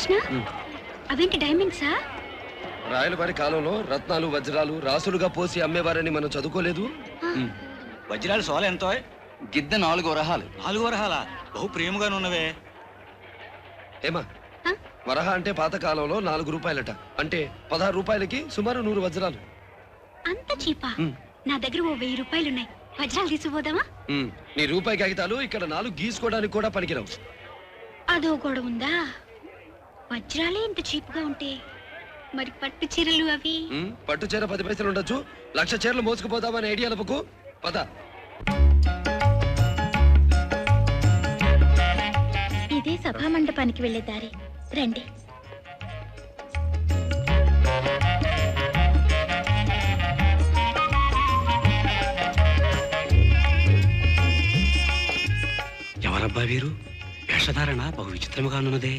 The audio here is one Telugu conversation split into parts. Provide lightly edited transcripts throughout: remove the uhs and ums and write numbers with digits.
కృష్ణ అవేంటి డైమండ్సా? రాయలవారి కాలంలో రత్నాలు వజ్రాలు రాసులుగా పోసి అమ్మేవారని మనం చదువుకోలేదు? వజ్రాలు సోల ఎంతో? గిద్ద 4 వరహాలు. 4 వరహాలా? బహు ప్రేమగానే ఉన్నవే. ఏమా వరహ అంటే పాత కాలంలో 4 రూపాయలట. అంటే 16 రూపాయలకి సుమారు 100 వజ్రాలు. అంత చీపా? నా దగ్గర ఓ 1000 రూపాయలున్నాయి. వజ్రాలు తీసుకుపోదామా? నీ రూపాయి కాగితాలు ఇక్కడ 4 గీసుకోవడానికి కూడా పనికిరావు. అదో గొడవ ఉందా? వజ్రాలే ఇంత చీప్గా ఉంటే మరి పట్టు చీరలు అవి? పట్టు చీర 10 పైసలు ఉండొచ్చు. 1,00,000 చీరలు మోసుకుపోదామని ఐడియా లపకు. పద. ఇదే సభా మండపానికి వెళ్లే దారి. రండి. ఎవరబ్బా వీరు? వేషధారణ బహు విచిత్రముగా ఉన్నదే.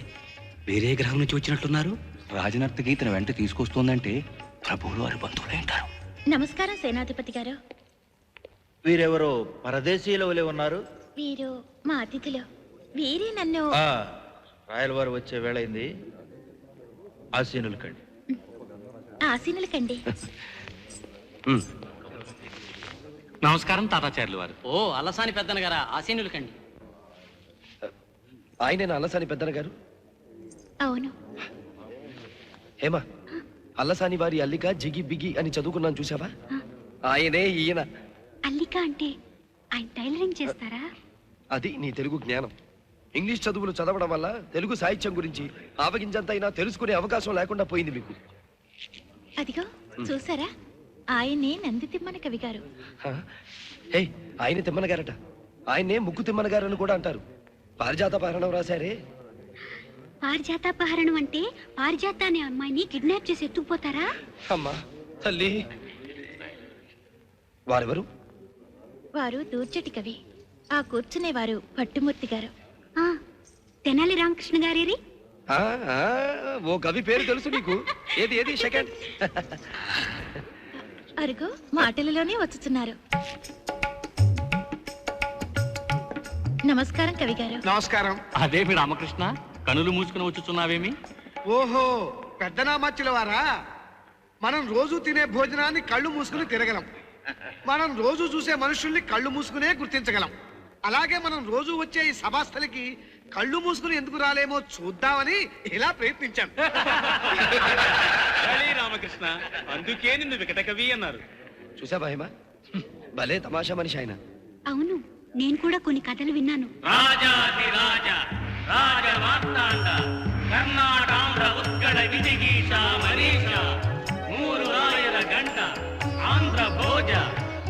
వేరే గ్రహం నుంచి వచ్చినట్లున్నారు. రాజనర్తకి తన వెంట తీసుకొస్తుందంటే ప్రభువులు వారి బంధువులే ఉంటారు. నమస్కారం సేనాధిపతి గారు. వీరెవరో పరదేశీయుల వలె ఉన్నారు. వీరు మా అతిథులు. వీరే నన్ను. రాయలవారు వచ్చే వేళైంది. ఆసీనులు కండి. ఆసీనులు కండి. నమస్కారం తాతాచార్యులు వారు. ఓ అల్లసాని పెద్దన గారా, ఆసీనులు కండి. ఆయనేనా అల్లసాని పెద్దన గారు? అవును. హేమా, అల్లసాని వారి అల్లిక జిగి బిగి అని చదువుకున్నాను చూసావా? ఆయనే ఈయన. అల్లిక అంటే ఆయన టైలరింగ్ చేస్తారా? అది నీ తెలుగు జ్ఞానం. ఇంగ్లీష్ చదువులు చదవడం వల్ల తెలుగు సాహిత్యం గురించి ఆవగింజంతైనా తెలుసుకునే అవకాశం లేకుండా పోయింది మీకు. అదిగో చూసారా, ఆయనే నంది తిమ్మన కవి గారు. ఆయన తిమ్మన గారట. ఆయన్నే ముక్కు తిమ్మన గారు అని కూడా అంటారు. పారిజాతాపహరణం రాశారే. పారిజాతాపహరణం అంటే పారిజాత అనే అమ్మాయిని కిడ్నాప్ చేసి ఎత్తుకుపోతారా? అమ్మా తల్లి. వారెవరు? వారు దూర్చటి కవి. ఆ కూర్చునేవారు పట్టుమూర్తి గారు. తెనాలి రామకృష్ణ గారి. ఓ కవి పేరు తెలుసు నీకు. ఏది ఏది సెకండ్? అరుగు మాటలలోనే వచ్చుతున్నారు. నమస్కారం కవి గారు. నమస్కారం. అదేమి రామకృష్ణ, కనులు మూసుకుని వచ్చుచున్నావేమి? ఓహో, పెద్ద నామచ్చుల వారా. మనం రోజు తినే భోజనాన్ని కళ్ళు మూసుకుని తిరగలం. మనం రోజు చూసే మనుషుల్ని కళ్ళు మూసుకునే గుర్తించగలం. అలాగే మనం రోజు వచ్చే ఈ సభాస్థలికి కళ్ళు మూసుకుని ఎందుకు రాలేమో చూద్దామని ఇలా ప్రయత్నించాను. రామకృష్ణ, అందుకే నిన్ను వికట కవి అన్నారు. చూసావా హేమ, భలే తమాషా మనిషి ఆయన. అవును, నేను కూడా కొన్ని కథలు విన్నాను. రాజాధిరాజ రాజ మార్తాండ కర్ణాటాంధ్ర ఉత్కళ విజిగీష మనీష మూరు రాయల గంట ఆంధ్ర భోజ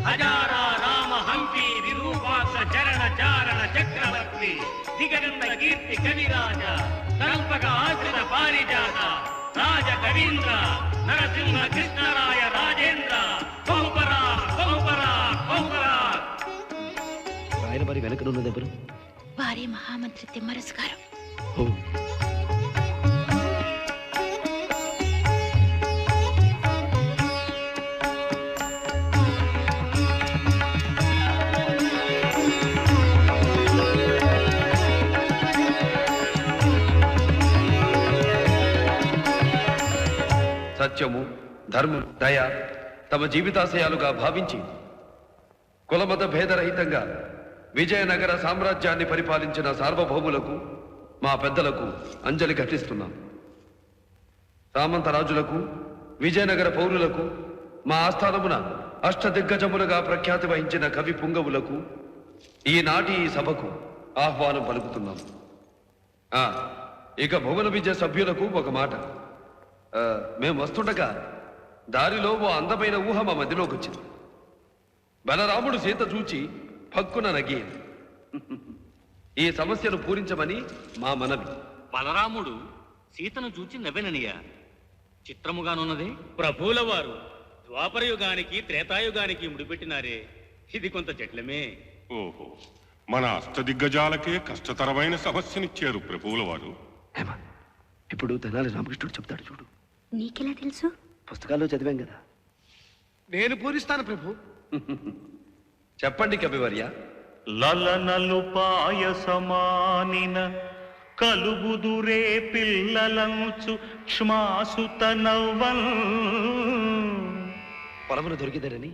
హజారా రామ హంపి విరూపాక్ష చరణ చారణ చక్రవర్తి దిగంత కీర్తి కవిరాజ కల్పక ఆశ్రిత పారిజాత రాజ కవీంద్ర నరసింహ కృష్ణరాయ రాజేంద్ర బహుపరా బహుపరా బహుపరా. ఆయన మరి వెనకనున్నది ఎవరు? వారే మహామంత్రి తిమ్మరసు గారు. సత్యము, ధర్మం, దయ తమ జీవితాశయాలుగా భావించి కులమత భేదరహితంగా విజయనగర సామ్రాజ్యాన్ని పరిపాలించిన సార్వభౌములకు, మా పెద్దలకు అంజలి ఘటిస్తున్నాం. సామంతరాజులకు, విజయనగర పౌరులకు, మా ఆస్థానమున అష్టదిగ్గజములుగా ప్రఖ్యాతి వహించిన కవి పుంగవులకు ఈనాటి ఈ సభకు ఆహ్వానం పలుకుతున్నాం. ఇక భువన విజయ సభ్యులకు ఒక మాట. మేము వస్తుండగా దారిలో ఓ అందమైన ఊహ మా మధ్యలోకి వచ్చింది. బలరాముడు సీత చూచి పక్కున నగేది. ఈ సమస్యను పూరించమని మా మనవి. బలరాముడు సీతను చూచి నవ్వెననియా? చిత్రముగానున్నదే. ప్రభువుల వారు ద్వాపరయుగానికి త్రేతాయుగానికి ముడిపెట్టినారే, ఇది కొంత జట్లమే. ఓహో, మన అష్టదిగ్గజాలకే కష్టతరమైన సమస్యనిచ్చారు ప్రభువుల వారు. ఇప్పుడు తెనాలి రామకృష్ణుడు చెప్తాడు చూడు. నీకెలా తెలుసు? పుస్తకాల్లో చదివాం కదా. నేను పూరిస్తాను ప్రభు. చెప్పండి కవివర్య. లలనలు పాయసమానిన కలుగుదురే పిల్లలంచు క్ష్మాసుత నవ్వన్. పొలమును దొరికిదరని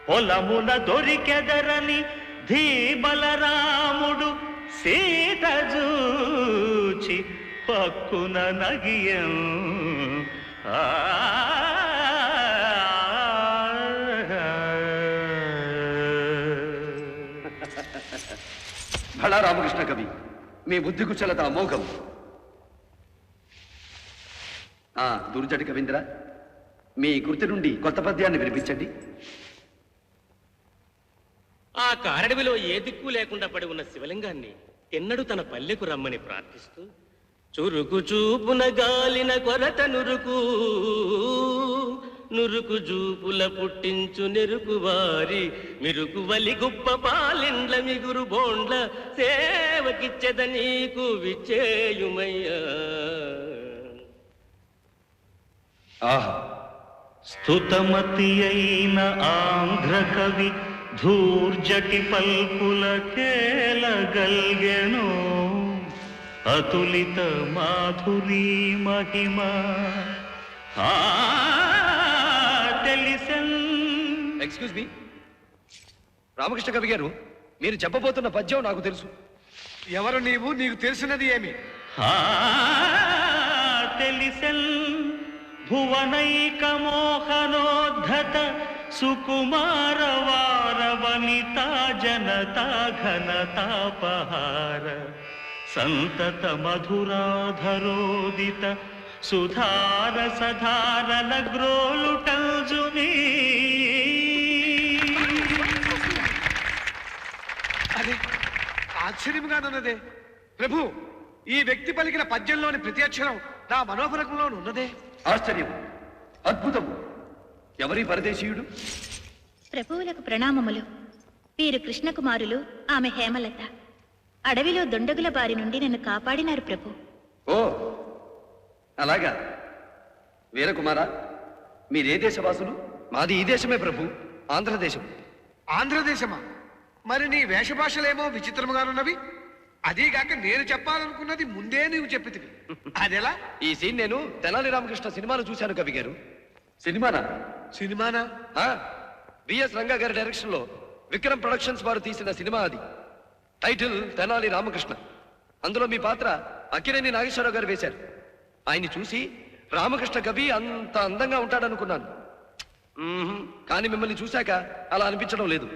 పొలమున దొరికెదరని ధీబలరాముడు సీత జూచి పక్కున నగియం. భళా రామకృష్ణ కవి, మీ బుద్ధి కుశలత అమోఘం. దుర్జటి కవీంద్ర, మీ కృతి నుండి కొత్త పద్యాన్ని వినిపించండి. ఆ కారడవిలో ఏ దిక్కు లేకుండా పడి ఉన్న శివలింగాన్ని ఎన్నడూ తన పల్లెకు రమ్మని ప్రార్థిస్తూ, చురుకు చూపున గాలిన కొరత నురుకు, నురుకు జూపుల పుట్టించు నెరుకు వారి మిరుకు వలి గుప్ప పాలిండ్ల మిగురు బోండ్ల సేవకిచ్చెద నీకు విచ్చేయుమయ్యా. స్తుతమతి అయిన ఆంధ్ర కవి ధూర్జటి పల్పులకేలగల్గెను అతులిత మాధురీ మహిమ తెలిసెన్. ఎక్స్క్యూజ్ మీ రామకృష్ణ కవి గారు, మీరు చెప్పబోతున్న పద్యం నాకు తెలుసు. ఎవరు నీవు? నీకు తెలిసినది ఏమి? తెలిసెన్. భువనైక మోహనోద్ధత సుకుమార వార వనితా జనతా ఘనతాపహార సంతత మధురాధరోదిత సుధార సధారల గ్రోలుటల్జుని. అదే ఆశ్చర్యంగానున్నదే ప్రభు. ఈ వ్యక్తి పలికిన పద్యంలోని ప్రతి అక్షరం నా మనోఫలకంలో ఉన్నదే. ఆశ్చర్యం, అద్భుతము. ఎవరి పరదేశీయుడు? ప్రభువులకు ప్రణామములు. వీరు కృష్ణకుమారులు, ఆమె హేమలత. అడవిలో దుండగుల బారి నుండి నన్ను కాపాడినారు ప్రభు. ఓ అలాగా. వీరకుమారా, మీరే దేశవాసులు? మాది ఈ దేశమే ప్రభు, ఆంధ్రదేశం. ఆంధ్రదేశమా? మరి నీ వేషభాషలేమో విచిత్రముగానున్నవి. అదీగాక నేను చెప్పాలనుకున్నది ముందే నీవు చెప్పితివి. అదెలా? ఈ సీన్ నేను తెనాలి రామకృష్ణ సినిమాలో చూశాను కవి గారు. సినిమానా? సినిమానా? బిఎస్ రంగా గారి డైరెక్షన్ లో విక్రమ్ ప్రొడక్షన్స్ వారు తీసిన సినిమా అది. టైటిల్ తెనాలి రామకృష్ణ. అందులో మీ పాత్ర అక్కినేని నాగేశ్వరరావు గారు వేశారు. ఆయన్ని చూసి రామకృష్ణ కవి అంత అందంగా ఉంటాడనుకున్నాను. కానీ మిమ్మల్ని చూశాక అలా అనిపించడం లేదు.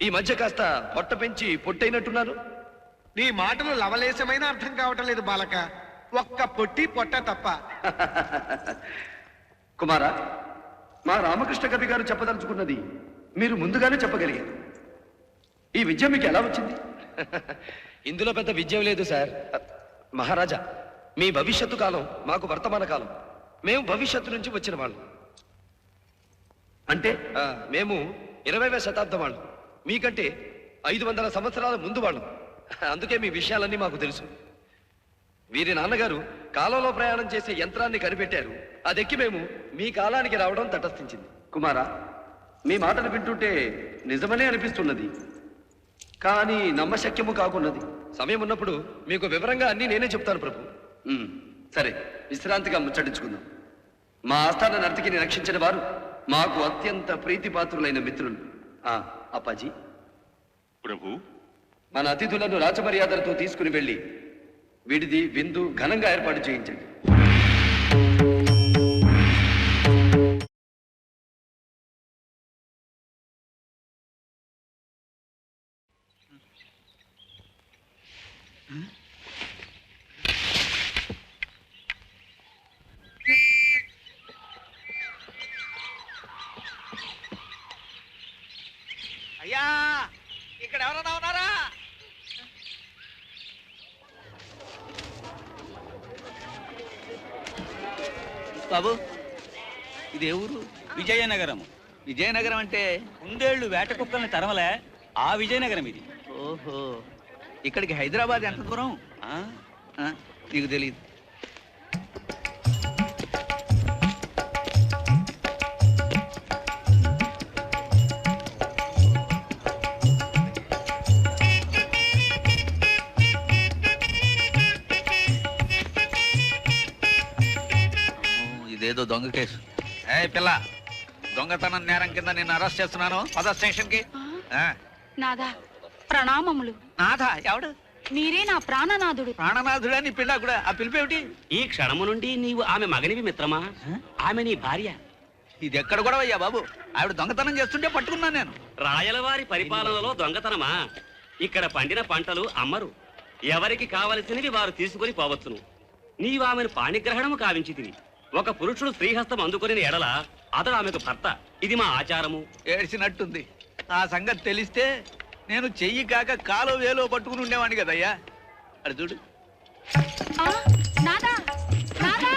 ఈ మధ్య కాస్త పొట్ట పెంచి పొట్టైనట్టున్నారు. నీ మాటలు లవలేశమైన అర్థం కావటం లేదు బాలక. ఒక్క పొట్టి పొట్ట తప్ప. కుమారా, మా రామకృష్ణ కవి గారు చెప్పదలుచుకున్నది మీరు ముందుగానే చెప్పగలిగారు. ఈ విద్య మీకు ఎలా వచ్చింది? ఇందులో పెద్ద విద్య లేదు సార్. మహారాజా, మీ భవిష్యత్తు కాలం మాకు వర్తమాన కాలం. మేము భవిష్యత్తు నుంచి వచ్చిన వాళ్ళం. అంటే మేము 20వ శతాబ్దం వాళ్ళు, మీకంటే 500 సంవత్సరాల ముందు వాళ్ళం. అందుకే మీ విషయాలన్నీ మాకు తెలుసు. వీరి నాన్నగారు కాలంలో ప్రయాణం చేసే యంత్రాన్ని కనిపెట్టారు. అదెక్కి మేము మీ కాలానికి రావడం తటస్థించింది. కుమారా, మీ మాటలు వింటుంటే నిజమనే అనిపిస్తున్నది, కానీ నమ్మశక్యము కాకున్నది. సమయం ఉన్నప్పుడు మీకు వివరంగా అన్నీ నేనే చెప్తాను ప్రభు. సరే, విశ్రాంతిగా ముచ్చటించుకుందాం. మా ఆస్థాన నర్తకిని రక్షించిన వారు మాకు అత్యంత ప్రీతిపాత్రులైన మిత్రులు. అప్పాజీ ప్రభు, మన అతిథులను రాజమర్యాదలతో తీసుకుని వెళ్ళి విడిది విందు ఘనంగా ఏర్పాటు చేయించండి. అయ్యా, ఇక్కడ ఎవరైనా ఉన్నారా? బాబు, ఇదే ఊరు? విజయనగరం. విజయనగరం అంటే కుందేళ్లు వేట కుక్కల్ని తరమలే ఆ విజయనగరం ఇది. ఓహో, ఇక్కడికి హైదరాబాద్ ఎంత దూరం? నీకు తెలియదు. అదేదో దొంగ కేసు. ఏ పిల్ల, దొంగతనం నేరం కింద నిన్ను అరెస్ట్ చేస్తున్నాను. పద స్టేషన్ కి. నాదా ప్రణామములు. నాథా ఎవడు? మీరే నా ప్రాణనాథుడు. ప్రాణనాథుడా నీ పిల్ల కూడా? ఆ పిలిపేమిటి? ఈ క్షణము నుండి నీవు ఆమె మగనివి మిత్రమా, ఆమె నీ భార్య. ఇది ఎక్కడ కూడా అయ్యా బాబు? ఆవిడ దొంగతనం చేస్తుంటే పట్టుకున్నాను నేను. రాయలవారి పరిపాలనలో దొంగతనమా? ఇక్కడ పండిన పంటలు అమ్మరు, ఎవరికి కావలసినవి వారు తీసుకుని పోవచ్చును. నీవు ఆమెను పాణిగ్రహణము కావించితివి. ఒక పురుషుడు స్త్రీహస్తం అందుకుని ఎడల అతడు ఆమెకు భర్త. ఇది మా ఆచారము. ఏడ్చినట్టుంది. ఆ సంగతి తెలిస్తే నేను చెయ్యి కాక కాలో వేలో పట్టుకుని ఉండేవాడిని కదయ్యా. అది చూడు. నాదా నాదా,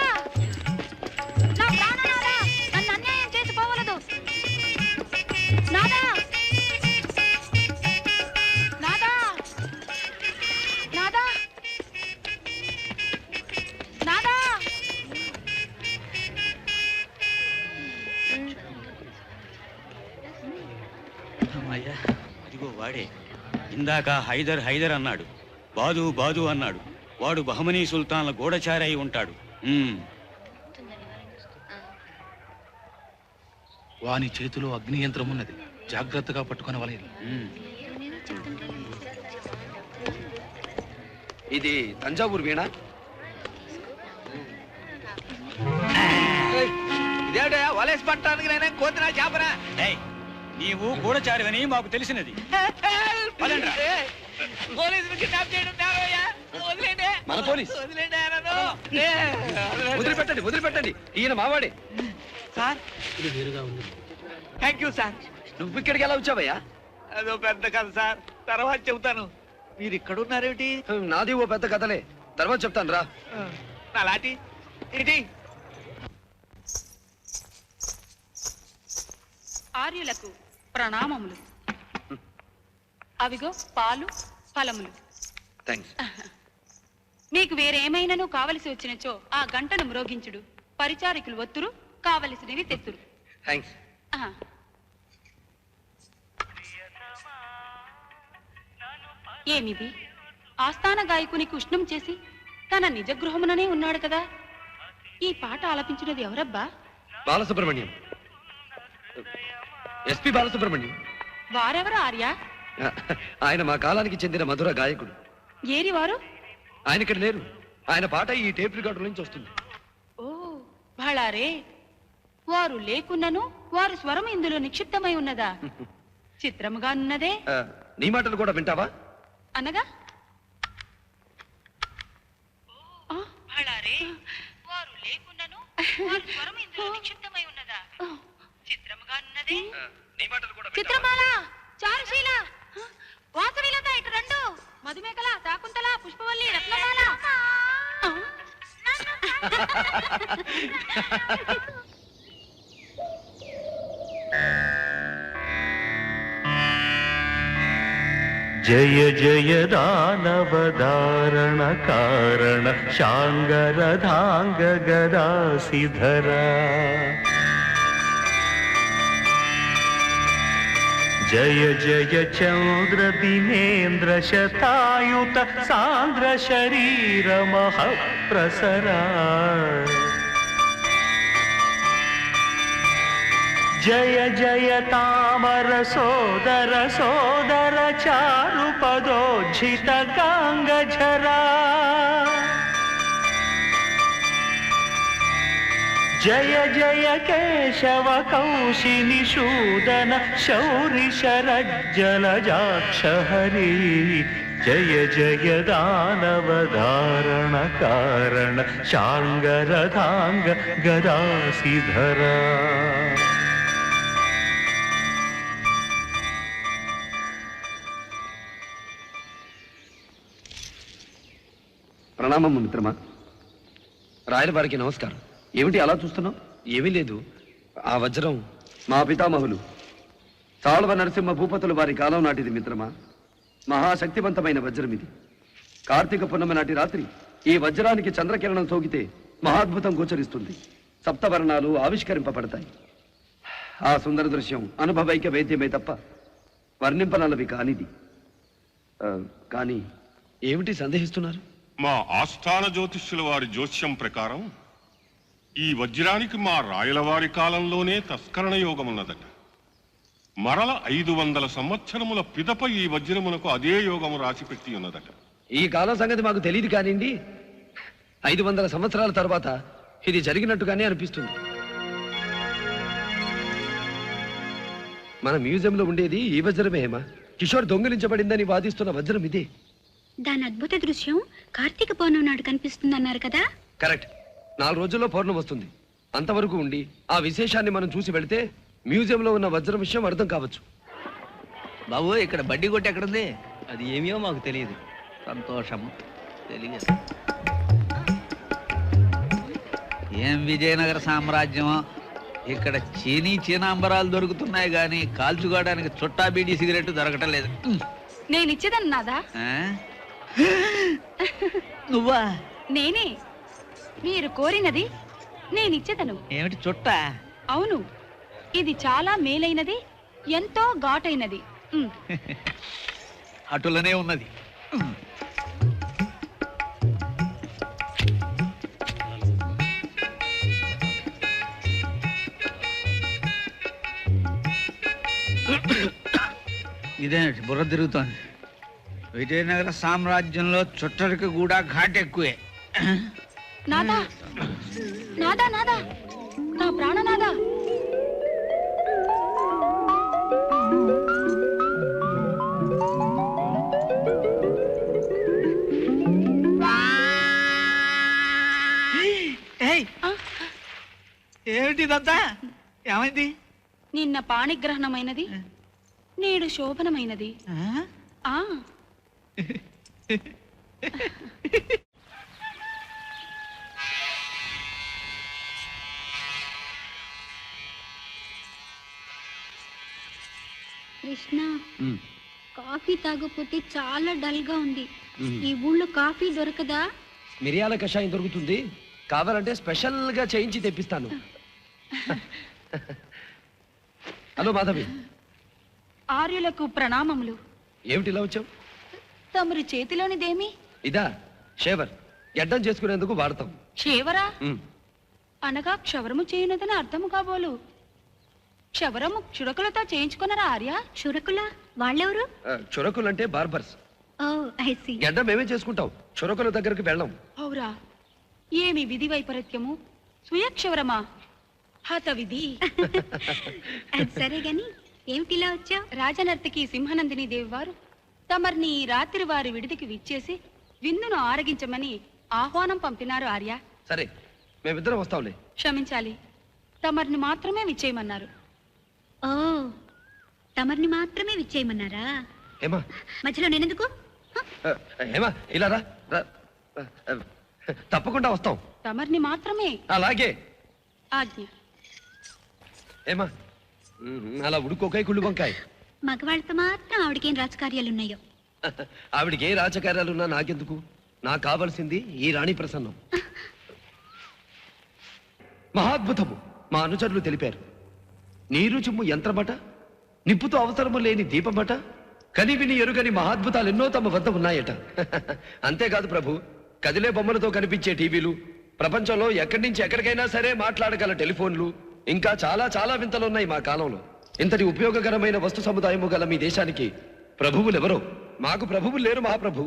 నా ప్రాణనాదా, నన్ను అన్యాయం చేసుకోవలదు. నాదా నాదా నాదా నాదా. అయ్యా, అదిగో వాడే. ఇందాక హైదర్ హైదర్ అన్నాడు, బాదు బాదు అన్నాడు. వాడు బహమనీ సుల్తాన్ల గూఢచారి అయి ఉంటాడు. వాని చేతిలో అగ్ని యంత్రం ఉన్నది, జాగ్రత్తగా పట్టుకుని వలయదు. ఇది తంజావూరు వీణ. ఇదేటా వలేసి పట్టడానికి నేనేం కోతినా చేపరా? నీవు గూఢచారివని మాకు తెలిసినది. మన పోలీస్. వదిలిపెట్టండి, వదిలిపెట్టండి. ఈయన మావాడే. సార్ ఇది వేరుగా ఉంది. Thank you sir. నువ్వు ఇక్కడికి ఎలా వచ్చావయ్యా? అదో పెద్ద కథ సార్, తర్వాత చెబుతాను. మీరు ఇక్కడ ఉన్నారేమిటి? నాది ఓ పెద్ద కథలే, తర్వాత చెప్తాను రా. నా లాటి ఏంటి? ఆర్యులకు ప్రణామములు. అవిగో పాలు ఫలములు. థ్యాంక్స్. మీకు వేరేమైనాను కావలసి వచ్చినచో ఆ గంటను మ్రోగించుడు. పరిచారికులు ఒత్తురు, కావలసినవి తెత్తురు. థ్యాంక్స్. ఏమిది? ఆస్థాన గాయకునికి ఉష్ణం చేసి తన నిజ గృహముననే ఉన్నాడు కదా. ఈ పాట ఆలపించినది ఎవరబ్బా? బాలసుబ్రహ్మణ్యం, ఎస్పి బాలసుబ్రహ్మణ్యం. వారెవరు ఆర్య? ఆయన మా కాలానికి చెందిన మధుర గాయకుడు. ఏరి వారు? ఆయన ఇక్కడ లేరు. ఆయన పాట ఈ టేప్ రికార్డు నుంచి వస్తుంది. ఓ భళారే, వారు లేకున్నను వారు స్వరం ఇందులో నిక్షిప్తమై ఉన్నదా? చిత్రముగా ఉన్నదే. నీ మాటలు కూడా వింటావా? అనగా భళారే, వారు లేకున్నను వారు స్వరం ఇందులో నిక్షిప్తమై ఉన్నదా? చిత్రముగా ఉన్నదే. చిత్రమాల, చారుశీల, వాసవిలత ఇటు రెండు. మధుమేకల, శాకుంతల, పుష్పవల్లి, రత్నమాల. జయ జయ దానవదారణ కారణ శాంగరధాంగ గదాసిధర. జయ జయ చంద్ర దినేంద్ర శతాయుత సాంద్ర శరీర మహప్రసరా. జయ జయ తామర సోదర సోదర చారు పదోజ్జిత గాంగఝరా. జయ జయ కేశవ కౌశిని శూదన శౌరి శరజ్జలజాక్ష హరి. జయ జయ దానవధారణ కారణ శాంగరధాంగ గదాసిధర. ప్రణామం మిత్రమా. రాయల వారికి నమస్కారం. ఏమిటి అలా చూస్తున్నావు? ఏమీ లేదు. ఆ వజ్రం మా పితామహులు సాళవ నరసింహ భూపతులు వారి కాలం నాటిది మిత్రమా. మహాశక్తివంతమైన వజ్రం ఇది. కార్తీక పున్నమి నాటి రాత్రి ఈ వజ్రానికి చంద్రకిరణం సోకితే మహాద్భుతం గోచరిస్తుంది. సప్తవర్ణాలు ఆవిష్కరింపబడతాయి. ఆ సుందర దృశ్యం అనుభవైక వేద్యమే తప్ప వర్ణింపనలవి కానిది. కానీ ఏమిటి సందేహిస్తున్నారు? మా ఆస్థాన జ్యోతిష్యుల వారి జోస్యం ప్రకారం ఈ వజ్రానికి మా రాయలవారి కాలంలోనే తస్కరణ యోగమున్నదట. మరల 500 సంవత్సరముల పిదప ఈ వజ్రమునకు అదే యోగము రాసిపెట్టి ఉన్నదట. ఈ కాలం సంగతి మాకు తెలియదు కానివ్వండి, 500 సంవత్సరాల తర్వాత ఇది జరిగినట్టుగానే అనిపిస్తుంది. మన మ్యూజియంలో ఉండేది ఈ వజ్రమే హేమ. కిషోర్ దొంగిలించబడిందని వాదిస్తున్న వజ్రం ఇదే. దాని అద్భుత దృశ్యం కార్తీక పౌర్ణమి నాడు కనిపిస్తుందన్నారు కదా? కరెక్ట్. 4 రోజుల్లో పౌర్ణం వస్తుంది. అంతవరకు ఉండి ఆ విశేషాన్ని మనం చూసి వెళితే మ్యూజియంలో ఉన్న వజ్రం విషయం అర్థం కావచ్చు. బాబు, ఇక్కడ బడ్డీ కొట్టి ఎక్కడుంది? అది ఏమో మాకు తెలియదు. సంతోషం. తెలియదు. ఏం విజయనగర సామ్రాజ్యం! ఇక్కడ చీనాంబరాలు దొరుకుతున్నాయి గాని కాల్చుకోవడానికి చుట్టా బీడీ సిగరెట్ దొరకటం లేదు. నేను ఇచ్చేదన్నాదా? నువ్వా? నేనే. మీరు కోరినది నేనిచ్చేదను. ఏమిటి చుట్టా? అవును, ఇది చాలా మేలైనది, ఎంతో ఘాటైనది. అటులనే ఉన్నది. ఇదేంటి బుర్ర తిరుగుతోంది? విజయనగర సామ్రాజ్యంలో చుట్టరికి కూడా ఘాట్ ఎక్కువే. నాదా, నాదా, నాదా, నా ప్రాణనాదా! ఏమిటిదంతా? ఏమైంది? నిన్న పాణిగ్రహణమైనది, నేడు శోభనమైనది. ఆ కృష్ణ, కాఫీ తాగకపోతే చాలా డల్ గా ఉంది. ఈ ఊళ్ళో కాఫీ దొరకదా? మిరియాల కషాయం దొరుకుతుంది, కావాలంటే స్పెషల్ గా చేయించి తెప్పిస్తాను. హలో మాధవి. ఆర్యులకు ప్రణామములు. ఏమిటి ఇలా వచ్చావు? తమరి చేతిలోనిదేమి? ఇదా షేవర్, గడ్డం చేసుకునేందుకు వాడతాం. షేవరా అనగా క్షవరము చేయనదని అర్థము కాబోలు. క్షవరము చురకులతో చేయించుకున్నారా ఆర్య? చురకుల వాళ్ళెవరు? చురకులంటే బార్బర్స్. గడ్డం మేమే చేసుకుంటాం, చురకుల దగ్గరికి వెళ్ళాం. అవురా, ఏమి విధి వైపరీత్యము! స్వయక్షవరమా? హత విధి. సరే గాని ఏమిటిలా వచ్చావు? రాజనర్తకి సింహనందిని దేవి వారు తమర్ని రాత్రి వారి విడిదికి విచ్చేసి విందును ఆరగించమని ఆహ్వానం పంపినారు ఆర్య. సరే, మేమిద్దరం వస్తాంలే. క్షమించాలి, తమర్ని మాత్రమే విచ్చేయమన్నారు. ఓ, తమర్ని మాత్రమే విచ్చేయమన్నారా? ఏమా మధ్యలో నేనెందుకు? ఏమా ఇలా రా. తప్పకుండా వస్తాం. తమర్ని మాత్రమే. అలాగే. ఆజ్ఞ. ఏమా అలా ఉడుకోకాయ కుళ్ళు వంకాయ. మగవాళ్ళతో మాత్రం ఆవిడకేం రాజకార్యాలున్నాయో. ఆవిడికి ఏ రాజకార్యాలున్నా నాకెందుకు? నాకు కావలసింది ఈ రాణి ప్రసన్నం. మహాద్భుతము మా అనుచరులు తెలిపారు. నీరు చుమ్ము యంత్రమట, నిప్పుతో అవసరము లేని దీపమట, కనివిని ఎరుగని మహాద్భుతాలు ఎన్నో తమ వద్ద ఉన్నాయట. అంతేకాదు ప్రభు, కదిలే బొమ్మలతో కనిపించే టీవీలు, ప్రపంచంలో ఎక్కడి నుంచి ఎక్కడికైనా సరే మాట్లాడగల టెలిఫోన్లు, ఇంకా చాలా చాలా వింతలున్నాయి మా కాలంలో. ఇంతటి ఉపయోగకరమైన వస్తు సముదాయము గల మీ దేశానికి ప్రభువులెవరో? మాకు ప్రభువులు లేరు మహాప్రభు.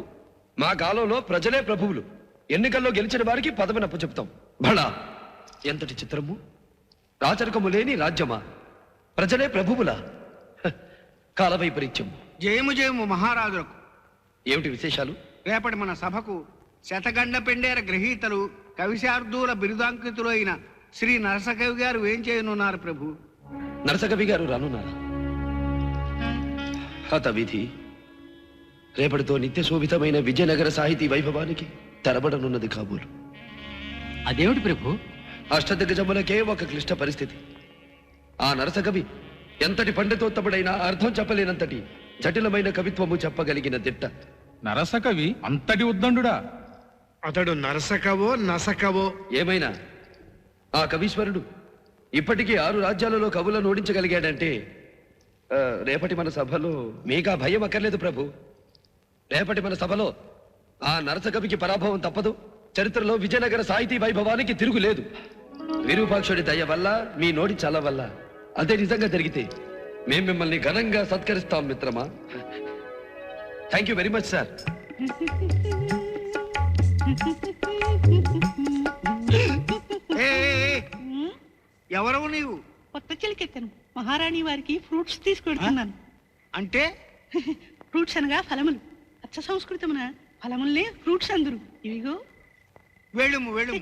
మా కాలంలో ప్రజలే ప్రభువులు. ఎన్నికల్లో గెలిచిన వారికి పదవినప్పు చెప్తాం. బళా, ఎంతటి చిత్రము! రాచరికము లేని రాజ్యమా, ప్రజలే ప్రభువులా? కాలవైపరీత్యం. జయము జయము మహారాజులకు. ఏమిటి విశేషాలు? రేపటి మన సభకు శతగండ పెండేర గ్రహీతలు, కవిశార్దూల బిరుదాంకితులు అయిన శ్రీ నరసకవి గారు ఏం చేయనున్నారు ప్రభు? నరసకవి గారు రానున్నారా? హత విధి. రేపటితో నిత్య శోభితమైన విజయనగర సాహితీ వైభవానికి తెరబడనున్నది కాబోలు. అదేమిటి ప్రభు? అష్టదిగ్గజములకే ఒక క్లిష్ట పరిస్థితి. ఆ నరసకవి ఎంతటి పండితోత్తముడైనా అర్థం చెప్పలేనంతటి జటిలమైన కవిత్వము చెప్పగలిగిన దిట్ట. నరసకవి అంతటి ఉద్దండుడా? అతడు నరసకవో నసకవో ఏమైనా ఆ కవీశ్వరుడు ఇప్పటికీ 6 రాజ్యాలలో కవులను ఓడించగలిగాడంటే రేపటి మన సభలో మీకా భయం అక్కర్లేదు ప్రభు. రేపటి మన సభలో ఆ నరసకవికి పరాభవం తప్పదు. చరిత్రలో విజయనగర సాహితీ వైభవానికి తిరుగులేదు. విరూపాక్షుడి దయ వల్ల మీ నోటి చల వల్ల అదే నిజంగా జరిగితే మేము మిమ్మల్ని ఘనంగా సత్కరిస్తాం మిత్రమా. Thank you very much sir. ఎవరవు నీవు? కొత్త చిలికెత్తాను. మహారాణి వారికి ఫ్రూట్స్ తీసుకెడుతున్నాను. అంటే ఫ్రూట్స్ అనగా ఫలములు. అచ్చ సంస్కృతమున ఫలములనే ఫ్రూట్స్ అందరు. ఇవిగో వేళుము వేళుము.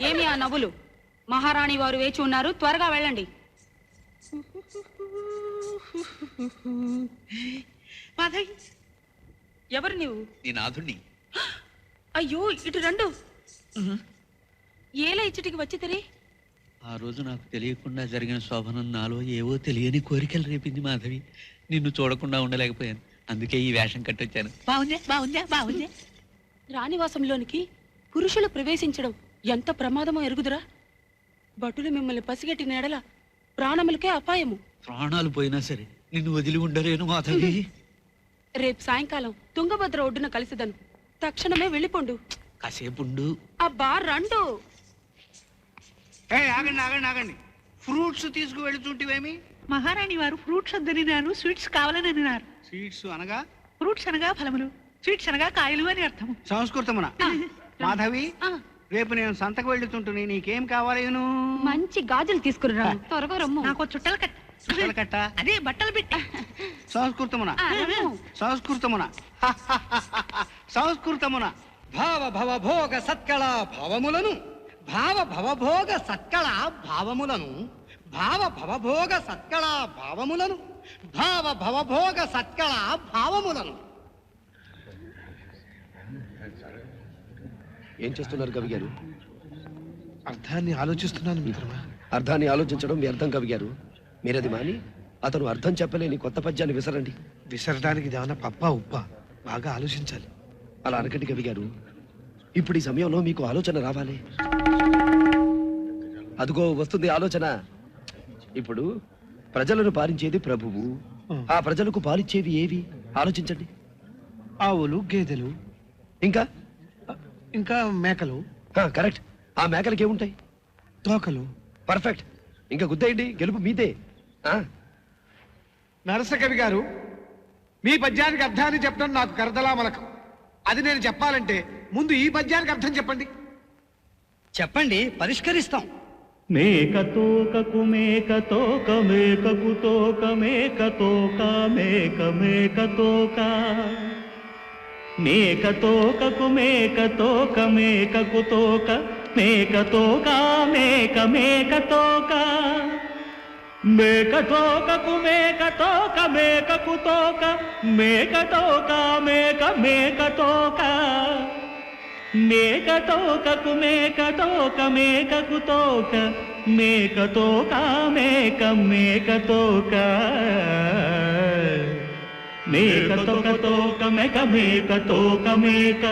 ఏమి ఆ నవ్వులు? మహారాణి వారు వేచి ఉన్నారు, త్వరగా వెళ్ళండి. మాధవి, ఎవరు నీవు? నీ నాథుణ్ణి. అయ్యో, ఇటు రెండు. ఏలా ఇచ్చటికి వచ్చి తెరి? ఆ రోజు నాకు తెలియకుండా జరిగిన శోభనం నాలో ఏవో తెలియని కోరికలు రేపింది మాధవి. నిన్ను చూడకుండా ఉండలేకపోయాను, అందుకే ఈ వేషం కట్టొచ్చాను. బాగుందే బాగుందే బాగుందే. రాణివాసంలోనికి పురుషులు ప్రవేశించడం ఎంత ప్రమాదమో ఎరుగుదురా? భటులు మిమ్మల్ని పసిగట్టిన ఎడల ప్రాణములకే అపాయము. ప్రాణాలు పోయినా సరే నిన్ను వదిలి ఉండలేను మాధవి. రేపు సాయంకాలం తుంగభద్ర ఒడ్డున కలిసిదను. తక్షణమే వెళ్ళిపోండు. కాసేపుండు. అబ్బా రండు. ఆగండి ఆగండి ఆగండి. ఫ్రూట్స్ తీసుకు వెళుతుంటివేమి? మహారాణి వారు ఫ్రూట్స్ వద్దనినారు, స్వీట్స్ కావాలని అన్నారు. స్వీట్స్ అనగా? ఫ్రూట్స్ అనగా ఫలములు, స్వీట్స్ అనగా కాయలు అని అర్థం. సంస్కృతమున. మాధవి, రేపు నేను సంతకు వెళ్తుంటుని, నీకేం కావాలేను? మంచి గాజులు తీసుకురా. త్వరగా రమ్ము. నాకు చుట్టల కట్ట. చుట్టల కట్ట? అదే బట్టలు పెట్టి. సంస్కృతమున. సంస్కృతమున. సంస్కృతమున. భావ భవభోగ సత్కళ భావములను, భావ భవభోగ సత్కళ భావములను, భావ భవభోగ సత్కళ భావములను, భావ భవభోగ సత్కళ భావములను. ఏం చేస్తున్నారు కవి గారు? అర్థాన్ని ఆలోచిస్తున్నాను మిత్రమా. అర్థాన్ని ఆలోచించడం వ్యర్థం కవి గారు. మీరది మాని అతను అర్థం చెప్పలేని కొత్త పద్యాన్ని విసరండి. విసరడానికి ఏమన్నా పప్ప ఉప్ప? బాగా ఆలోచించాలి. అలా అనకండి కవి గారు. ఇప్పుడు ఈ సమయంలో మీకు ఆలోచన రావాలి. అదిగో వస్తుంది ఆలోచన. ఇప్పుడు ప్రజలను పాలించేది ప్రభువు. ఆ ప్రజలకు పాలిచ్చేవి ఏవి ఆలోచించండి. ఆవులు, గేదెలు, ఇంకా ఇంకా మేకలు. కరెక్ట్. ఆ మేకలకి ఏముంటాయి? తోకలు. పర్ఫెక్ట్. ఇంకా గుద్దేయండి, గెలుపు మీదే. నరసకవి గారు, మీ పద్యానికి అర్థాన్ని చెప్పడం నాకు కరదలా మలకం. అది నేను చెప్పాలంటే ముందు ఈ పద్యానికి అర్థం చెప్పండి. చెప్పండి, పరిష్కరిస్తాం. మేకతోకకు మేకతోక మేకకు తోక మేకతోక మేక మేకతోక మేకతోకకు మేకతోక మేకకు తోక మేకతోక మేక మేకతోక మేకతోకకు మేకతోక మేకకు తోక మేకతోక మేక మేకతోక మేకతోకకు మేకతోక మేకకు తోక మేకతోక మేక మేకతోక మేకతోక తోక మేక మేకతోక మేక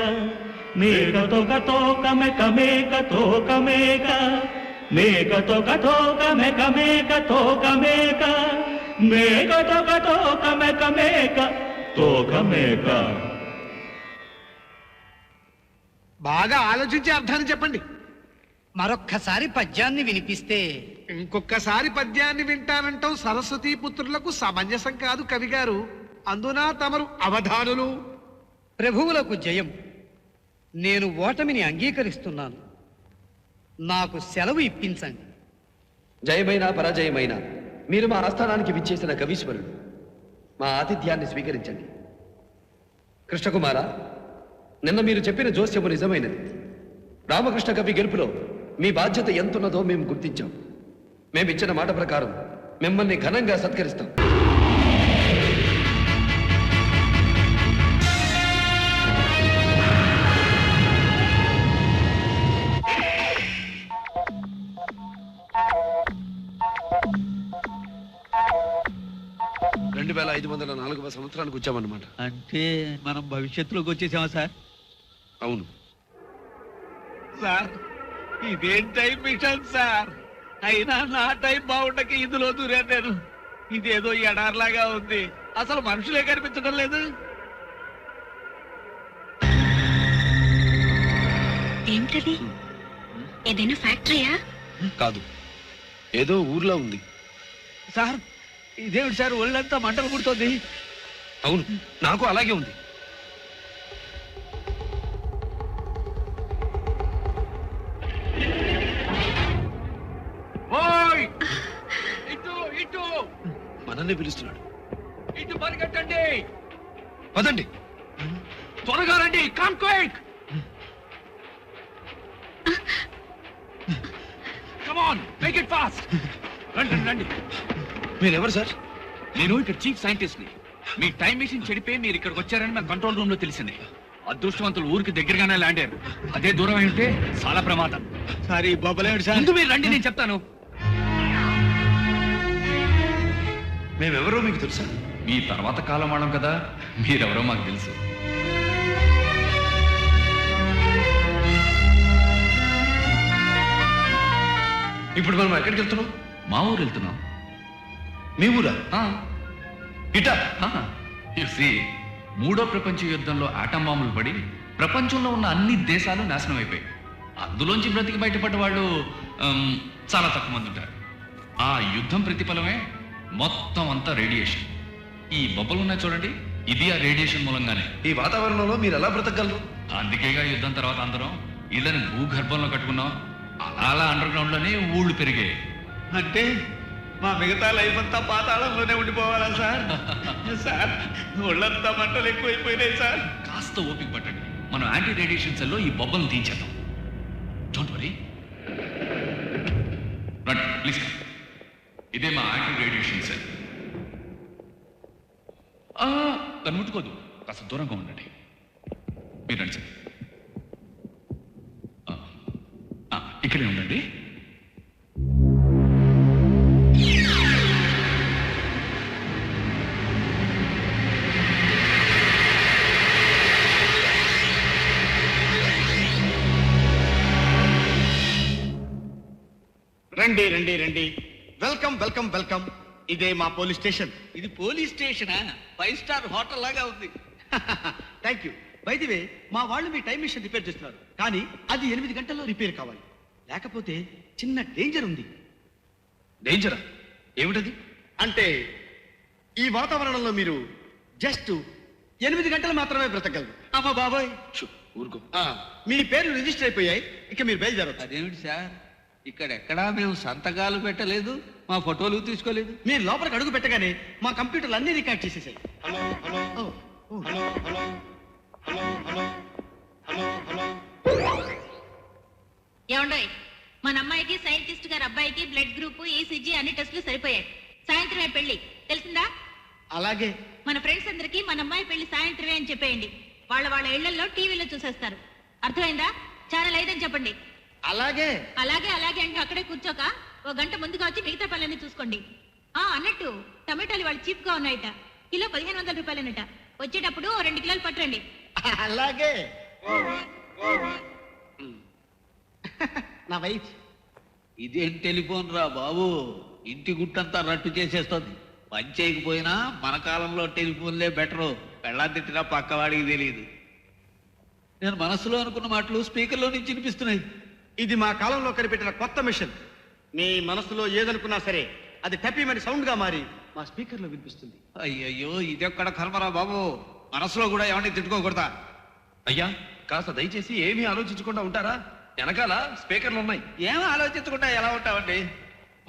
మేకతోక తోక మేక మేకతోక మేక మేకతోక తోక మేక మేకతోక మేక మేకతోక తోక మేక మేక తోక మేక. బాగా ఆలోచించి అర్థాన్ని చెప్పండి. మరొక్కసారి పద్యాన్ని వినిపిస్తే. ఇంకొకసారి పద్యాన్ని వింటానంటాం సరస్వతీ పుత్రులకు సమంజసం కాదు కవి గారు. అందున తమరు అవధానులు. ప్రభువులకు జయం. నేను ఓటమిని అంగీకరిస్తున్నాను. నాకు సెలవు ఇప్పించండి. జయమైన పరాజయమైన మీరు మా ఆస్థానానికి విచ్చేసిన కవీశ్వరుడు. మా ఆతిథ్యాన్ని స్వీకరించండి. కృష్ణకుమార, నిన్న మీరు చెప్పిన జోస్యము నిజమైనది. రామకృష్ణ కవి గెలుపులో మీ బాధ్యత ఎంతున్నదో మేము గుర్తించాం. మేమిచ్చిన మాట ప్రకారం మిమ్మల్ని ఘనంగా సత్కరిస్తాం. వేల 504వ సంవత్సరానికి వచ్చామన్నమాట. అంటే మనం భవిష్యత్తులోకి వచ్చేసామా సార్? అవును సార్, ఇదేం టైం మిషన్ సార్. అయినా నా టైం బాగుండక ఇందులో దూరాను నేను. ఇదేదో ఎడార్లాగా ఉంది, అసలు మనుషులే కనిపించడం లేదు. ఏమిటది? ఏదైనా ఫ్యాక్టరీయా? కాదు, ఏదో ఊర్లో ఉంది. సార్ ఇదేమిటి సార్ ఒళ్ళంతా మంటలు పుడుతోంది? అవును, నాకు అలాగే ఉంది. ఓయ్ ఇటు ఇటు మనల్ని పిలుస్తున్నాడు. ఇటు పరిగెట్టండి, పదండి. త్వరగా రండి, come quick. Come on, make it fast. రండి రండి. మీరెవరు సార్? నేను ఇక్కడ చీఫ్ సైంటిస్ట్ ని. మీ టైం మెషిన్ చెడిపోయి మీరు ఇక్కడికి వచ్చారని మా కంట్రోల్ రూమ్ లో తెలిసింది. అదృష్టవంతులు ఊరికి దగ్గరగానే ల్యాండ్ అయ్యారు. అదే దూరం అయి ఉంటే చాలా ప్రమాదం. సారీ బాబలేడు సార్. ముందు మీరు రండి, నేను చెప్తాను. మేమెవరో మీకు తెలుసా? మీ తర్వాత కాలం వాళ్ళం కదా, మీరెవరో మాకు తెలుసు. ఇప్పుడు మనం ఎక్కడికి వెళ్తున్నాం? మా ఊరు వెళ్తున్నాం. మీ ఊరా? ఇటా? మూడో ప్రపంచ యుద్ధంలో ఆటం బాంబులు పడి ప్రపంచంలో ఉన్న అన్ని దేశాలు నాశనం అయిపోయాయి. అందులోంచి బ్రతికి బయటపడ్డ వాళ్ళు చాలా తక్కువ మంది ఉంటారు. ఆ యుద్ధం ప్రతిఫలమే మొత్తం అంతా రేడియేషన్. ఈ బొబ్బలు ఉన్నాయి చూడండి, ఇది ఆ రేడియేషన్ మూలంగానే. ఈ వాతావరణంలో మీరు ఎలా బ్రతకగలరు? అందుకేగా యుద్ధం తర్వాత అందరం ఇళ్ళని భూగర్భంలో కట్టుకున్నాం. అలా అండర్ గ్రౌండ్ లోనే ఊళ్ళు పెరిగాయి. అంటే మా మిగతా లైఫ్ అంతా పాతాళంలోనే ఉండిపోవాలా సార్? సార్ ఒళ్ళంతా మంటలు ఎక్కువైపోయినాయి సార్. కాస్త ఓపిక పట్టండి, మనం యాంటీ రేడియేషన్ సెల్లో ఈ బొబ్బలను తీయించేద్దాం. డోంట్ వరీ, రండి ప్లీజ్. ఇదే మా యాంటీ రేడియేషన్ సెల్. దాన్ని ముట్టుకోదు, కాస్త దూరంగా ఉండండి. మీరు రండి సార్, ఇక్కడే ఉండండి. రండి రండి రండి, వెల్కమ్ వెల్కమ్ వెల్కమ్. ఇదే మా పోలీస్ స్టేషన్. ఇది పోలీస్ స్టేషనా? 5 స్టార్ హోటల్ లాగా ఉంది. Thank you. By the way, మా వాళ్ళు మీ టైం మిషన్ రిపేర్ చేస్తున్నారు, కానీ అది 8 గంటల్లో రిపేర్ కావాలి. లేకపోతే చిన్న డేంజర్ ఉంది. డేంజరా? ఏమిటది? అంటే ఈ వాతావరణంలో మీరు జస్ట్ 8 గంటలు మాత్రమే బ్రతకగలరు. అమ్మా బాబాయ్, ఊరుకో. మీ పేర్లు రిజిస్టర్ అయిపోయాయి, ఇక మీరు బయలుదేరవచ్చు. అదేమిటి సార్, ఇక్కడెక్కడా మేము సంతకాలు పెట్టలేదు, మా ఫోటోలు తీసుకోలేదు. మీరు లోపలికి అడుగు పెట్టగానే మా కంప్యూటర్లు అన్ని రికార్డ్ చేసేసాయి. ఏమండోయ్, మన అమ్మాయికి సైంటిస్ట్ గారి అబ్బాయికి బ్లడ్ గ్రూప్, ఈసీజీ అన్ని టెస్టులు సరిపోయాయి. సాయంత్రమే పెళ్లి, తెలిసిందా? అలాగే. మన ఫ్రెండ్స్ అందరికి మన అమ్మాయి పెళ్లి సాయంత్రమే అని చెప్పేయండి. వాళ్ళ ఇళ్లలో టీవీలో చూసేస్తారు. అర్థమైందా? ఛానల్ 5 అని చెప్పండి. అలాగే అలాగే అలాగే అంటే అక్కడే కూర్చోక 1 గంట ముందుగా వచ్చి మిగతా పనులన్నీ చూసుకోండి. అన్నట్టు టమాటాలు వాళ్ళు చీప్ గా ఉన్నాయట, కిలో 1500 రూపాయలనట. వచ్చేటప్పుడు 2 కిలోలు పట్టరండి. అలాగే. నా వైఫ్. ఇదేం టెలిఫోన్ రా బాబు, ఇంటి గుట్టంతా రట్టు చేసేస్తుంది. పని చేయకపోయినా మన కాలంలో టెలిఫోన్లే బెటరు. పెళ్ళాం తిట్టినా పక్కవాడికి తెలియదు. నేను మనసులో అనుకున్న మాటలు స్పీకర్లో నుంచి వినిపిస్తున్నాయి. ఇది మా కాలంలో కనిపెట్టిన కొత్త మిషన్. మీ మనసులో ఏదనుకున్నా సరే అది టపీమని సౌండ్ గా మారి మా స్పీకర్ లో వినిపిస్తుంది. అయ్యయ్యో, ఇదెక్కడ కర్మరా బాబు, మనసులో కూడా ఏమని తిట్టుకోకూడదా? అయ్యా, కాస్త దయచేసి ఏమీ ఆలోచించకుండా ఉంటారా? వెనకాల స్పీకర్లు ఉన్నాయి. ఏం ఆలోచించకుండా ఎలా ఉంటామండి?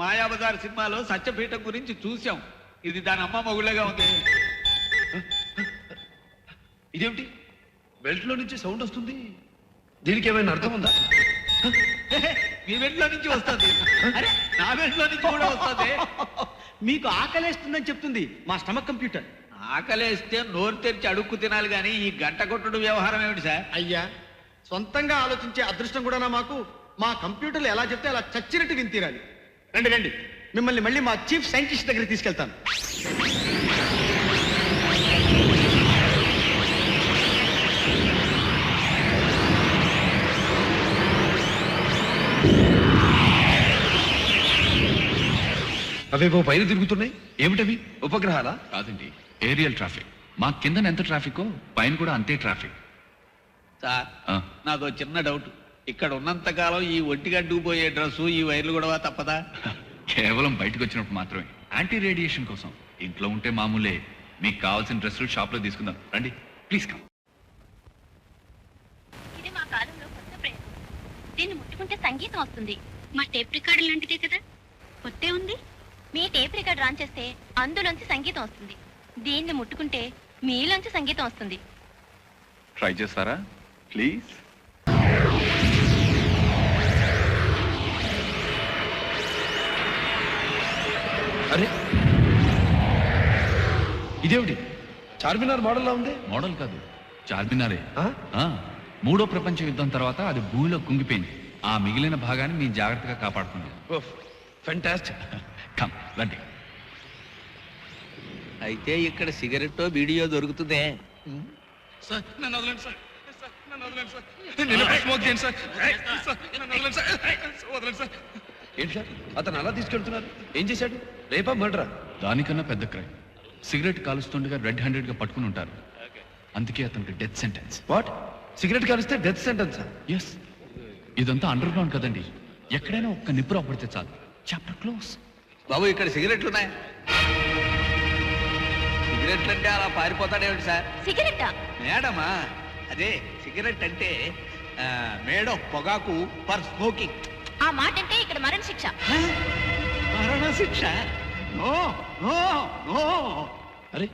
మాయాబజార్ సినిమాలో సత్యపీఠం గురించి చూసాం. ఇది దాని అమ్మ మొగుళ్ళగా ఉంది. ఇదేమిటి, బెల్ట్ లో నుంచి సౌండ్ వస్తుంది? దీనికి ఏమైనా అర్థం ఉందా? మీ బెల్ట్లో నుంచి వస్తుంది. అరే, నా బెల్ట్లో నుంచి కూడా వస్తుంది. మీకు ఆకలేస్తుందని చెప్తుంది మా స్టమక్ కంప్యూటర్. ఆకలేస్తే నోరు తెరిచి అడుక్కు తినాలి కానీ ఈ గంట కొట్టుడు వ్యవహారం ఏమిటి సార్? అయ్యా, సొంతంగా ఆలోచించే అదృష్టం కూడా మాకు. మా కంప్యూటర్లు ఎలా చెప్తే అలా చచ్చినట్టు విని తీరాలి. రండి రండి, మిమ్మల్ని మళ్ళీ మా చీఫ్ సైంటిస్ట్ దగ్గరికి తీసుకెళ్తాను. అవేవో పైన తిరుగుతున్నాయి, ఏమిటవి? ఉపగ్రహాలా? కాదండి, ఏరియల్ ట్రాఫిక్. మా కింద ఎంత ట్రాఫిక్ పైన కూడా అంతే ట్రాఫిక్. సార్, నాదో చిన్న డౌట్. ఇక్కడ ఉన్నంత కాలం ఈ ఒంటిగడ్డుకు పోయే డ్రెస్సు ఈ వైర్లు కూడా తప్పదా? కేవలం బయటకు వచ్చినప్పుడు మాత్రమే, యాంటీ రేడియేషన్ కోసం. ఇంట్లో ఉంటే మామూలే. మీకు కావాల్సిన డ్రెస్సులు షాప్లో తీసుకుందాం రండి, ప్లీజ్ కమ్. ఇది మా కాలంలో కొత్త ప్రయోగం. దీన్ని ముట్టుకుంటే సంగీతం వస్తుంది. మా టేప్ రికార్డు లాంటిదే కదా, కొత్తే ఉంది. మీ టేప్ రికార్డు రాన్ చేస్తే అందులోంచి సంగీతం వస్తుంది. దీన్ని ముట్టుకుంటే మీలోంచి సంగీతం వస్తుంది. ట్రై చేస్తారా ప్లీజ్? అరే ఇదేమిటి చార్మినార్ మోడల్లా ఉంది? మోడల్ కాదు, చార్మినారే. మూడో ప్రపంచ యుద్ధం తర్వాత అది భూమిలో కుంగిపోయింది. ఆ మిగిలిన భాగాన్ని మీ జాగ్రత్తగా కాపాడుతుంది. ఫెంటాస్టిక్. కమ్ రండి. అయితే ఇక్కడ సిగరెట్టో వీడియో దొరుకుతుందే. సార్ నన్ను వదలండి సార్, నన్ను వదలండి సార్, నేను స్మోక్ చేయండి సార్, నన్ను వదలండి సార్, వదలండి సార్. ఏంటి సార్ అతను అలా తీసుకెళ్తున్నారు? ఏం చేశాడు? రేపా మర్డరా? దానికన్నా పెద్ద క్రైమ్. సిగరెట్ కాలుస్తుండగా రెడ్ హ్యాండెడ్ గా పట్టుకుని ఉంటారు. అందుకే అతనికి డెత్ సెంటెన్స్. వాట్? సిగరెట్ కాలిస్తే డెత్ సెంటెన్సా? ఎస్. ఇదంతా అండర్ గ్రౌండ్ కదండి, ఎక్కడైనా ఒక్క నిప్పు పడితే చాలు, చాప్టర్ క్లోజ్. బాబు ఇక్కడ సిగరెట్లు ఉన్నాయి. సిగరెట్లు అంటే అలా పారిపోతాడేమిటి సార్? సిగరెట్టా? మేడమా, అదే సిగరెట్ అంటే మేడం పొగాకు ఫర్ స్మోకింగ్. ఆ మాట అంటే ఇక్కడ మరణ శిక్ష. మరణ శిక్ష? No no no. అరే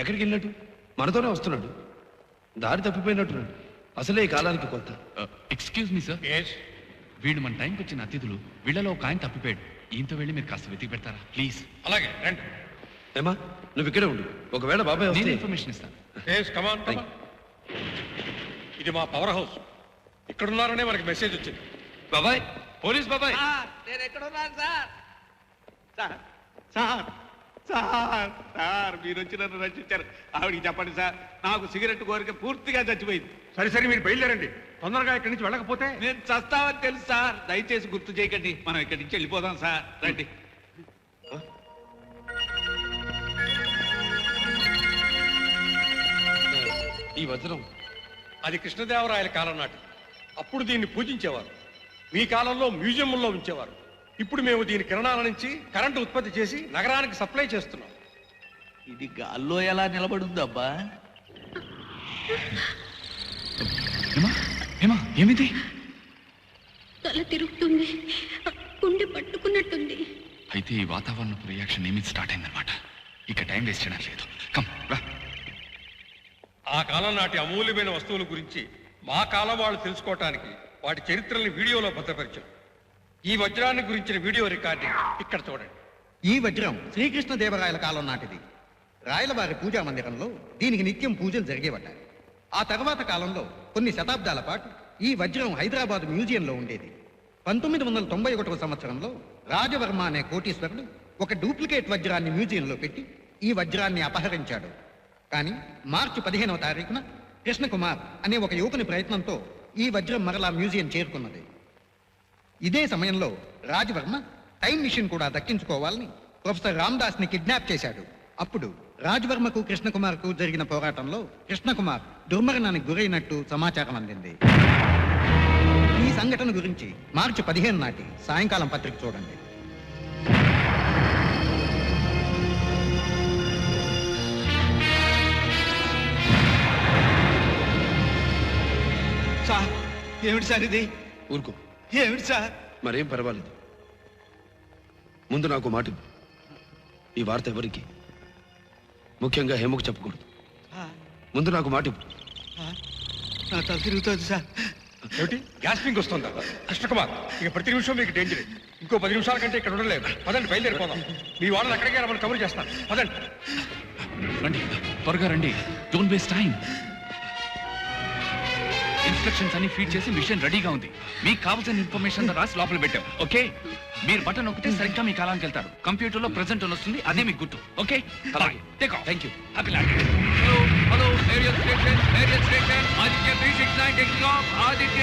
ఎక్కడికి వెళ్ళినట్టు? మనతోనే వస్తున్నాడు. దారి తప్పిపోయినట్టున్నాడు. అసలే ఈ కాలానికి కొత్త. ఎక్స్క్యూజ్ మీ సార్, వీళ్ళు మన టైంకి వచ్చిన అతిథులు. వీళ్ళలో ఒక ఆయన తప్పిపోయాడు. ఈయంతో వెళ్ళి మీరు కాస్త వెతికి పెడతారా ప్లీజ్? అలాగే రండి. ఏమా నువ్వు ఇక్కడే ఉండు, ఒకవేళ బాబాయ్ నేను ఇన్ఫర్మేషన్ ఇస్తాను. ఇది మా పవర్ హౌస్. ఇక్కడున్నారనే మనకి మెసేజ్ వచ్చింది. బాబాయ్, పోలీస్ బాబాయ్. నేను ఎక్కడున్నాను sir? Sir sir sir sir మీరు వచ్చి నన్ను రక్షించారు. ఆవిడికి చెప్పండి సార్, నాకు సిగరెట్ కోరిక పూర్తిగా చచ్చిపోయింది. సరే సరే మీరు బయలుదేరండి, తొందరగా ఇక్కడి నుంచి వెళ్ళకపోతే నేను చస్తామని తెలుసు సార్. దయచేసి గుర్తు చేయకండి, మనం ఇక్కడి నుంచి వెళ్ళిపోదాం సార్. రండి. ఈ వజ్రం అది కృష్ణదేవరాయల కాలం నాటి. అప్పుడు దీన్ని పూజించేవారు. మీ కాలంలో మ్యూజియంలో ఉంచేవారు. ఇప్పుడు మేము దీని కిరణాల నుంచి కరెంటు ఉత్పత్తి చేసి నగరానికి సప్లై చేస్తున్నాం. ఇది గాల్లో ఎలా నిలబడుందబ్బా? ఏమిటి? తల తిరుగుతుంది, గుండె పట్టుకున్నట్టుంది. అయితే ఈ వాతావరణపు రియాక్షన్ ఏమి స్టార్ట్ అయిందనమాట. ఇక టైం వేస్ట్ చేయడం లేదు. కమ్ రా. ఆ కాలం నాటి అమూల్యమైన వస్తువుల గురించి మా కాలం వాళ్ళు తెలుసుకోవటానికి వాటి చరిత్రల్ని వీడియోలో భద్రపరిచాం. ఈ వజ్రాన్ని గురించిన వీడియో రికార్డింగ్ ఇక్కడ చూడండి. ఈ వజ్రం శ్రీకృష్ణదేవరాయల కాలం నాటిది. రాయలవారి పూజా మందిరంలో దీనికి నిత్యం పూజలు జరిగేవట. ఆ తర్వాత కాలంలో కొన్ని శతాబ్దాల పాటు ఈ వజ్రం హైదరాబాద్ మ్యూజియంలో ఉండేది. 1991వ సంవత్సరంలో రాజవర్మ అనే కోటీశ్వరుడు ఒక డూప్లికేట్ వజ్రాన్ని మ్యూజియంలో పెట్టి ఈ వజ్రాన్ని అపహరించాడు. కానీ మార్చి 15వ తారీఖున కృష్ణకుమార్ అనే ఒక యువకుని ప్రయత్నంతో ఈ వజ్రం మరలా మ్యూజియం చేరుకున్నది. ఇదే సమయంలో రాజవర్మ టైం మిషన్ కూడా దక్కించుకోవాలని ప్రొఫెసర్ రామ్దాస్ ని కిడ్నాప్ చేశాడు. అప్పుడు రాజవర్మకు కృష్ణకుమార్కు జరిగిన పోరాటంలో కృష్ణకుమార్ దుర్మరణానికి గురైనట్టు సమాచారం అందింది. ఈ సంఘటన గురించి మార్చి 15 నాటి సాయంకాలం పత్రిక చూడండి. సార్ ఏమిటి సార్ ఇది? ఊరుకో. ఏమిటి సార్? మరేం పర్వాలేదు. ముందు నాకు మాట ఇవ్వు. ఈ వార్త ఎవరికి, ముఖ్యంగా హేమకు చెప్పకూడదు. ముందు నాకు మాట ఇవ్వు. నా తల తిరుగుతుంది సార్. ఏమిటి గ్యాస్పింగ్ వస్తుందా? కృష్ణకుమార్, ఇక ప్రతి నిమిషం మీకు డేంజర్. ఇంకో 10 నిమిషాల కంటే ఇక్కడ ఉండలేదు. పదండి, బయలుదేరిపోదాం. మీ వాళ్ళని ఎక్కడికి రమ్మని కబురు చేస్తాను. పదండి రండి, త్వరగా రండి. Don't waste time. ఇన్స్ట్రక్షన్స్ అన్ని ఫీడ్ చేసి మిషన్ రెడీగా ఉంది. మీకు కావాల్సిన ఇన్ఫర్మేషన్ రాసి లోపల పెట్టాం. ఓకే, మీరు బటన్ నొక్కితే సరిగ్గా మీ కాలానికి వెళ్తారు. కంప్యూటర్ లో ప్రెజెంట్ వస్తుంది, అదే మీకు గుర్తు. Okay, take off. Thank you. Happy landing. Hello aerial station, Aditya 369 taking off. Aditya